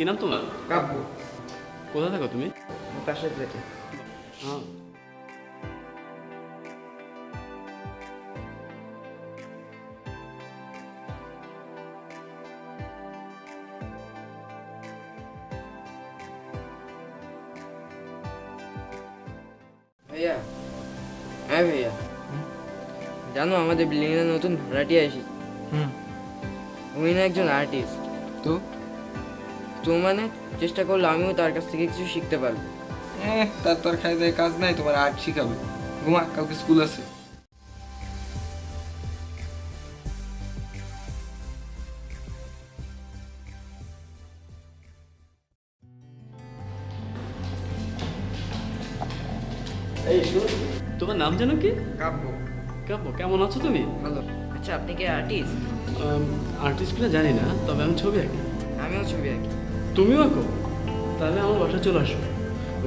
নাম তোমার? কাব্য। কোথা থাকো তুমি? পাশের ফ্ল্যাটে। হ্যাঁ। ভাইয়া, হ্যাঁ ভাইয়া, জানো আমাদের বিল্ডিং এ নতুন ভাড়াটিয়া এসেছে। উনি না একজন আর্টিস্ট। তো তো মানে চেষ্টা করলে আমিও তার কাছ থেকে কিছু শিখতে পারবো। তার তো আর খাই দায় কাজ নাই, তোমার আর্ট শিখাবে। ঘুমা, কালকে স্কুল আছে। এই শুন, তোমার নাম জানো কি? কাব্য। কাব্য, কেমন আছো তুমি? ভালো। আচ্ছা, আপনি কি আর্টিস্ট? আর্টিস্ট কিনা জানি না, তবে আমি ছবি আঁকি। আমিও ছবি আঁকি। তুমিও আঁকো? তাহলে আমার বাসায় চলে আসো।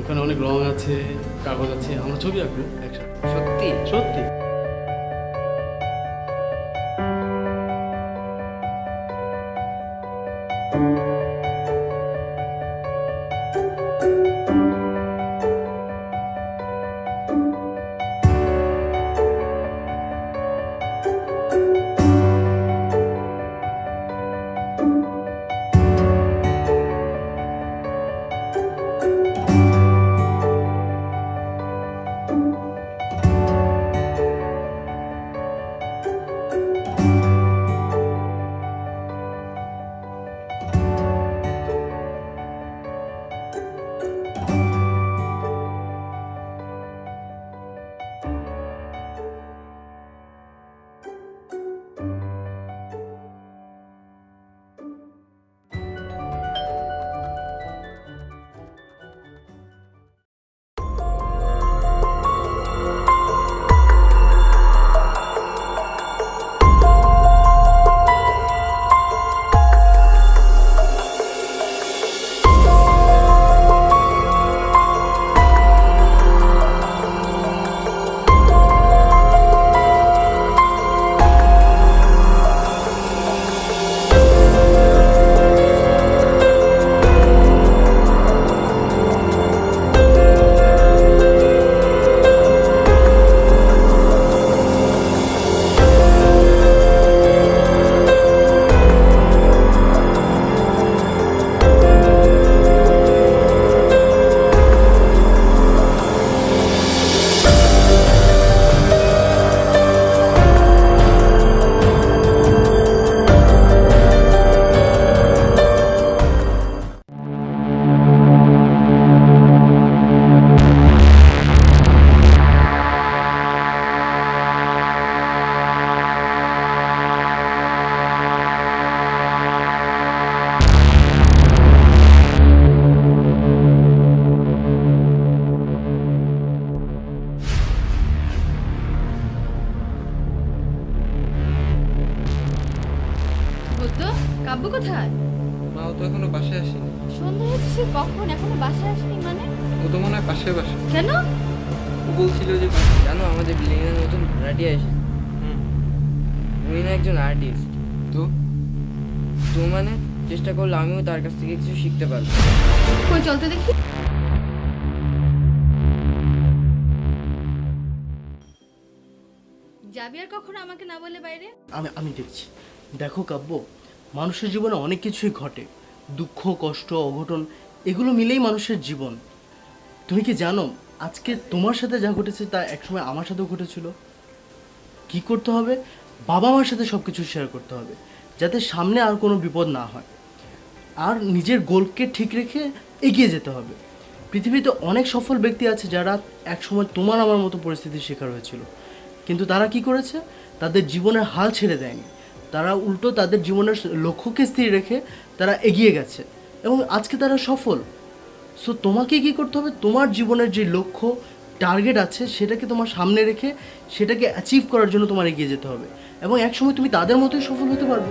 ওখানে অনেক রং আছে, কাগজ আছে, আমরা ছবি আঁকবো একসাথে। সত্যি? সত্যি। বুদ্ধ, কাব্য কোথায়? মা, ও তো এখনো বাসায় আসেনি। সন্ধ্যা হয়েছে, সে কখন এখনো বাসায় আসেনি? মানে ও তো মনে হয় পাশে বাসা। কেন? ও বলছিল যে জানো আমাদের বিল্ডিং এ নতুন ভাড়াটিয়া এসেছে। উনি না একজন আর্টিস্ট। তো তো মানে চেষ্টা করলে আমিও তার কাছ থেকে কিছু শিখতে পারবো। কই চলতে দেখি। যাবি আর কখনো আমাকে না বলে বাইরে? আমি আমি দেখছি। দেখো কাব্য, মানুষের জীবনে অনেক কিছুই ঘটে। দুঃখ, কষ্ট, অঘটন, এগুলো মিলেই মানুষের জীবন। তুমি কি জানো আজকে তোমার সাথে যা ঘটেছে তা একসময় আমার সাথেও ঘটেছিল? কি করতে হবে? বাবা মার সাথে সব কিছু শেয়ার করতে হবে, যাতে সামনে আর কোনো বিপদ না হয়। আর নিজের গোলকে ঠিক রেখে এগিয়ে যেতে হবে। পৃথিবীতে অনেক সফল ব্যক্তি আছে যারা একসময় তোমার আমার মতো পরিস্থিতির শিকার হয়েছিল, কিন্তু তারা কি করেছে? তাদের জীবনের হাল ছেড়ে দেয়নি। তারা উল্টো তাদের জীবনের লক্ষ্যকে স্থির রেখে তারা এগিয়ে গেছে এবং আজকে তারা সফল। সো তোমাকে কি করতে হবে? তোমার জীবনের যে লক্ষ্য, টার্গেট আছে, সেটাকে তোমার সামনে রেখে সেটাকে অ্যাচিভ করার জন্য তোমার এগিয়ে যেতে হবে এবং একসময় তুমি তাদের মতোই সফল হতে পারবে।